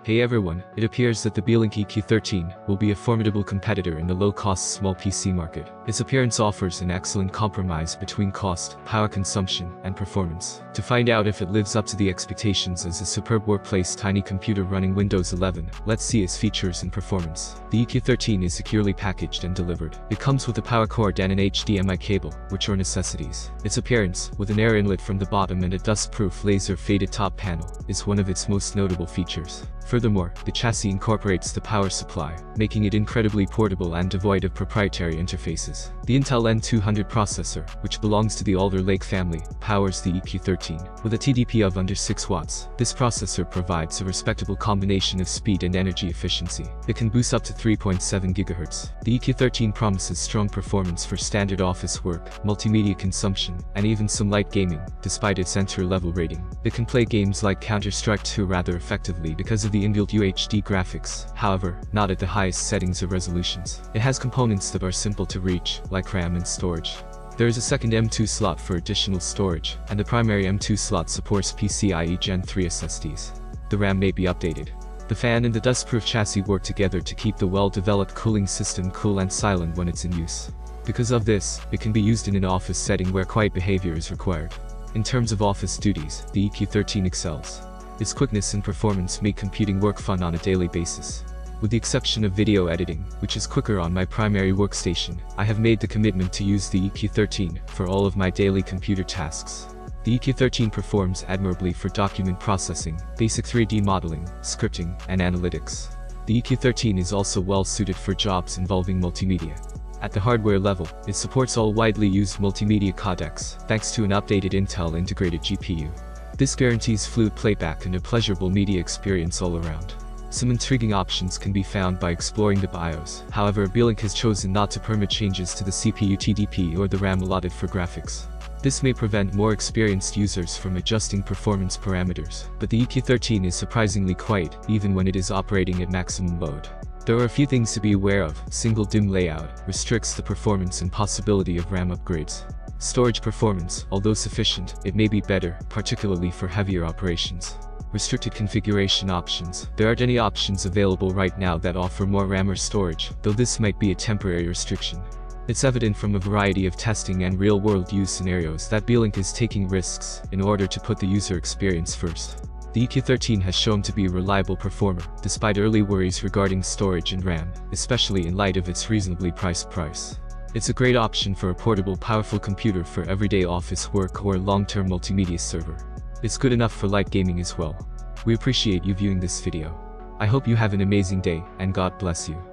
Hey everyone, it appears that the Beelink EQ13 will be a formidable competitor in the low-cost small PC market. Its appearance offers an excellent compromise between cost, power consumption, and performance. To find out if it lives up to the expectations as a superb workplace tiny computer running Windows 11, let's see its features and performance. The EQ13 is securely packaged and delivered. It comes with a power cord and an HDMI cable, which are necessities. Its appearance, with an air inlet from the bottom and a dust-proof laser-faded top panel, is one of its most notable features. Furthermore, the chassis incorporates the power supply, making it incredibly portable and devoid of proprietary interfaces. The Intel N200 processor, which belongs to the Alder Lake family, powers the EQ13. With a TDP of under 6 watts, this processor provides a respectable combination of speed and energy efficiency. It can boost up to 3.7 GHz. The EQ13 promises strong performance for standard office work, multimedia consumption, and even some light gaming, despite its entry-level rating. It can play games like Counter-Strike 2 rather effectively because of the inbuilt UHD graphics, however, not at the highest settings of resolutions. It has components that are simple to reach, like RAM and storage. There is a second M2 slot for additional storage, and the primary M2 slot supports PCIe Gen 3 SSDs. The RAM may be updated. The fan and the dust-proof chassis work together to keep the well-developed cooling system cool and silent when it's in use. Because of this, it can be used in an office setting where quiet behavior is required. In terms of office duties, the EQ13 excels. Its quickness and performance make computing work fun on a daily basis. With the exception of video editing, which is quicker on my primary workstation, I have made the commitment to use the EQ13 for all of my daily computer tasks. The EQ13 performs admirably for document processing, basic 3D modeling, scripting, and analytics. The EQ13 is also well suited for jobs involving multimedia. At the hardware level, it supports all widely used multimedia codecs, thanks to an updated Intel integrated GPU. This guarantees fluid playback and a pleasurable media experience all around. Some intriguing options can be found by exploring the BIOS. However, Beelink has chosen not to permit changes to the CPU TDP or the RAM allotted for graphics. This may prevent more experienced users from adjusting performance parameters, but the EQ13 is surprisingly quiet, even when it is operating at maximum load. There are a few things to be aware of. Single DIMM layout restricts the performance and possibility of RAM upgrades. Storage performance, although sufficient, it may be better, particularly for heavier operations. Restricted configuration options. There aren't any options available right now that offer more RAM or storage, though this might be a temporary restriction. It's evident from a variety of testing and real-world use scenarios that Beelink is taking risks in order to put the user experience first. The EQ13 has shown to be a reliable performer, despite early worries regarding storage and RAM, especially in light of its reasonably priced price. It's a great option for a portable, powerful computer for everyday office work or a long-term multimedia server. It's good enough for light gaming as well. We appreciate you viewing this video. I hope you have an amazing day, and God bless you.